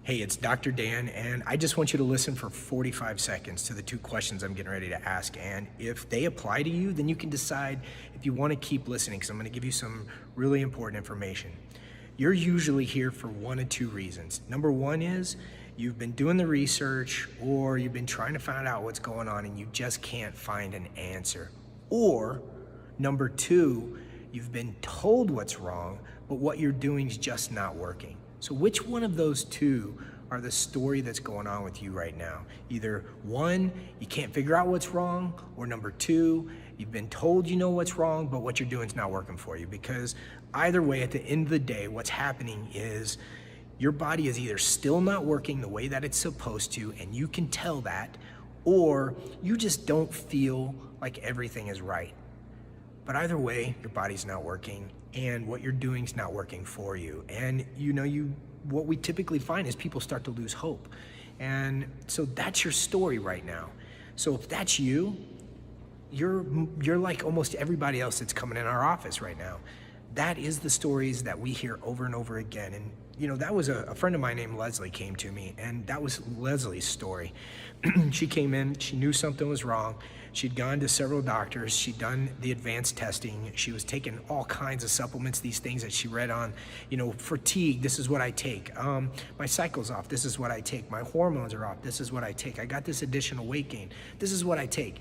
Hey, it's Dr. Dan, and I just want you to listen for 45 seconds to the two questions I'm getting ready to ask. And if they apply to you, then you can decide if you want to keep listening, because I'm going to give you some really important information. You're usually here for one of two reasons. Number one is you've been doing the research, or you've been trying to find out what's going on and you just can't find an answer. Or number two, you've been told what's wrong, but what you're doing is just not working. So which one of those two are the story that's going on with you right now? Either one, you can't figure out what's wrong, or number two, you've been told you know what's wrong, but what you're doing is not working for you. Because either way, at the end of the day, what's happening is your body is either still not working the way that it's supposed to, and you can tell that, or you just don't feel like everything is right. But either way, your body's not working, and what you're doing is not working for you. And what we typically find is people start to lose hope. And so that's your story right now. So if that's you, you're like almost everybody else that's coming in our office right now. That is the stories that we hear over and over again. And that was a friend of mine named Leslie came to me, and that was Leslie's story. She came in, she knew something was wrong. She'd gone to several doctors, she'd done the advanced testing, she was taking all kinds of supplements, these things that she read on, fatigue, this is what I take. My cycle's off, this is what I take. My hormones are off, this is what I take. I got this additional weight gain, this is what I take.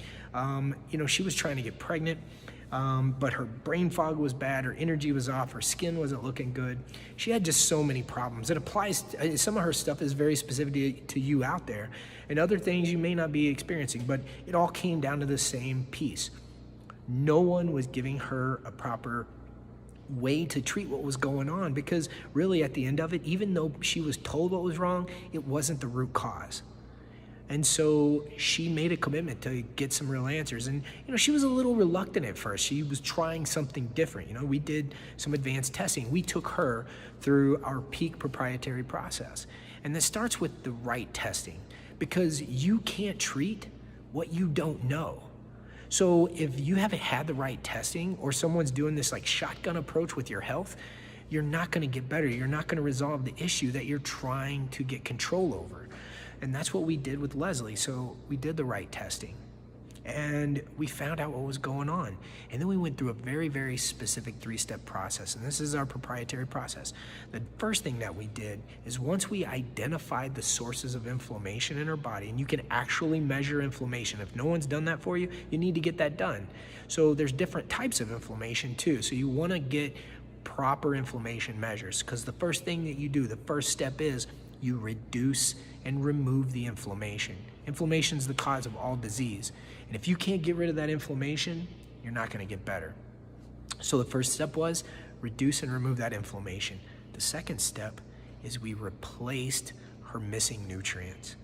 She was trying to get pregnant. But her brain fog was bad, her energy was off, her skin wasn't looking good. She had just so many problems. It applies, some of her stuff is very specific to you out there, and other things you may not be experiencing, but it all came down to the same piece. No one was giving her a proper way to treat what was going on, because really at the end of it, even though she was told what was wrong, it wasn't the root cause. And so she made a commitment to get some real answers. And, she was a little reluctant at first. She was trying something different. We did some advanced testing. We took her through our peak proprietary process. And this starts with the right testing, because you can't treat what you don't know. So if you haven't had the right testing, or someone's doing this like shotgun approach with your health, you're not going to get better. You're not going to resolve the issue that you're trying to get control over. And that's what we did with Leslie. So we did the right testing, and we found out what was going on. And then we went through a very, very specific 3-step process. And this is our proprietary process. The first thing that we did is, once we identified the sources of inflammation in our body, and you can actually measure inflammation. If no one's done that for you, you need to get that done. So there's different types of inflammation too. So you want to get proper inflammation measures, because the first thing that you do, the first step is you reduce and remove the inflammation. Inflammation is the cause of all disease. And if you can't get rid of that inflammation, you're not going to get better. So the first step was reduce and remove that inflammation. The second step is we replaced her missing nutrients.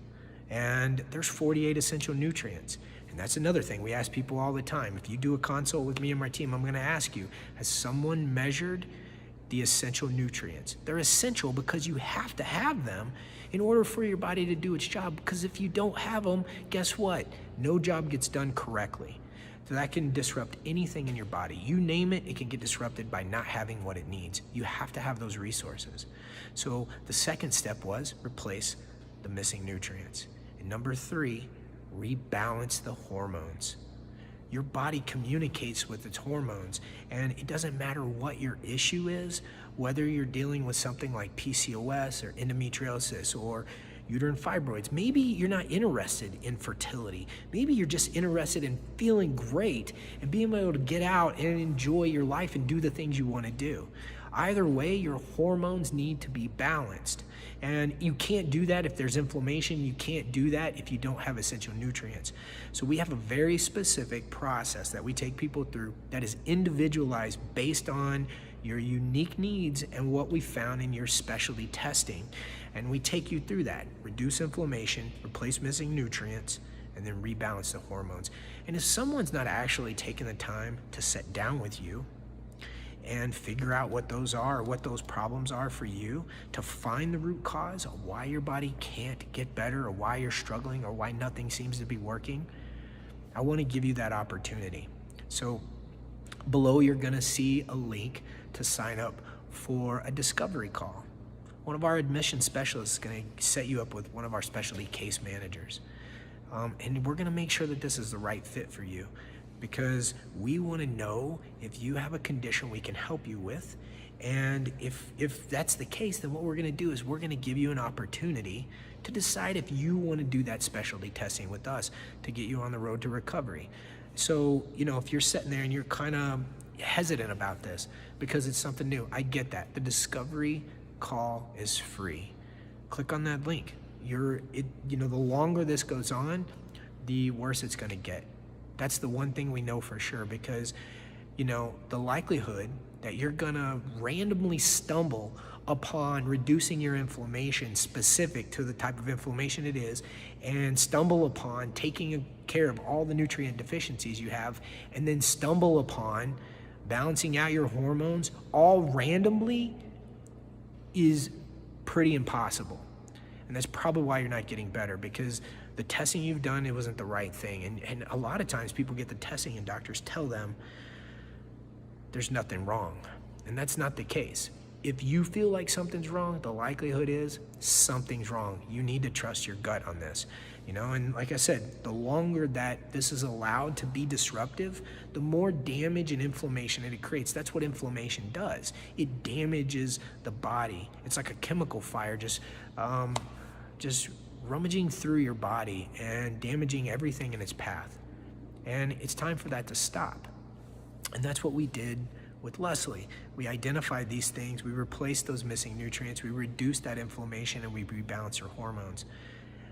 And there's 48 essential nutrients. And that's another thing we ask people all the time. If you do a consult with me and my team, I'm going to ask you, has someone measured the essential nutrients? They're essential because you have to have them in order for your body to do its job, because if you don't have them, guess what? No job gets done correctly. So that can disrupt anything in your body. You name it, it can get disrupted by not having what it needs. You have to have those resources. So the second step was replace the missing nutrients. And number 3, rebalance the hormones. Your body communicates with its hormones, and it doesn't matter what your issue is, whether you're dealing with something like PCOS or endometriosis or uterine fibroids. Maybe you're not interested in fertility. Maybe you're just interested in feeling great and being able to get out and enjoy your life and do the things you want to do. Either way, your hormones need to be balanced. And you can't do that if there's inflammation. You can't do that if you don't have essential nutrients. So we have a very specific process that we take people through that is individualized based on your unique needs and what we found in your specialty testing. And we take you through that. Reduce inflammation, replace missing nutrients, and then rebalance the hormones. And if someone's not actually taking the time to sit down with you and figure out what those are, what those problems are for you, to find the root cause of why your body can't get better, or why you're struggling, or why nothing seems to be working, I want to give you that opportunity. So below, you're going to see a link to sign up for a discovery call. one of our admission specialists is going to set you up with one of our specialty case managers. And we're going to make sure that this is the right fit for you, because we want to know if you have a condition we can help you with. And if that's the case, then what we're going to do is we're going to give you an opportunity to decide if you want to do that specialty testing with us to get you on the road to recovery. So, if you're sitting there and you're kind of hesitant about this because it's something new, I get that. The discovery call is free. Click on that link. The longer this goes on, the worse it's going to get. That's the one thing we know for sure, because the likelihood that you're going to randomly stumble upon reducing your inflammation specific to the type of inflammation it is, and stumble upon taking care of all the nutrient deficiencies you have, and then stumble upon balancing out your hormones all randomly is pretty impossible. And that's probably why you're not getting better, because the testing you've done, it wasn't the right thing. And a lot of times people get the testing and doctors tell them there's nothing wrong. And that's not the case. If you feel like something's wrong, the likelihood is something's wrong. You need to trust your gut on this. And like I said, the longer that this is allowed to be disruptive, the more damage and inflammation it creates. That's what inflammation does. It damages the body. It's like a chemical fire, just rummaging through your body and damaging everything in its path. And it's time for that to stop. And that's what we did with Leslie. We identified these things, we replaced those missing nutrients, we reduced that inflammation, and we rebalanced her hormones.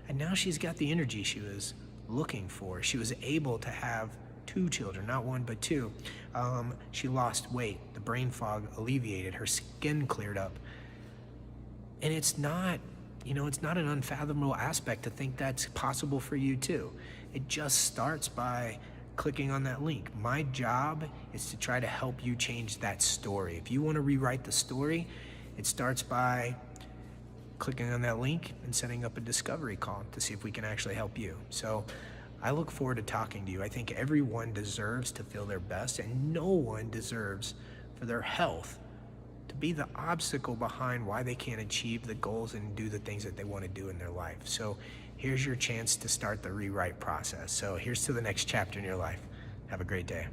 And now she's got the energy she was looking for. She was able to have 2 children, not 1, but 2. She lost weight, the brain fog alleviated, her skin cleared up. And it's not an unfathomable aspect to think that's possible for you too. It just starts by clicking on that link. My job is to try to help you change that story. If you want to rewrite the story, it starts by clicking on that link and setting up a discovery call to see if we can actually help you. So I look forward to talking to you. I think everyone deserves to feel their best, and no one deserves for their health to be the obstacle behind why they can't achieve the goals and do the things that they want to do in their life. So here's your chance to start the rewrite process. So here's to the next chapter in your life. Have a great day.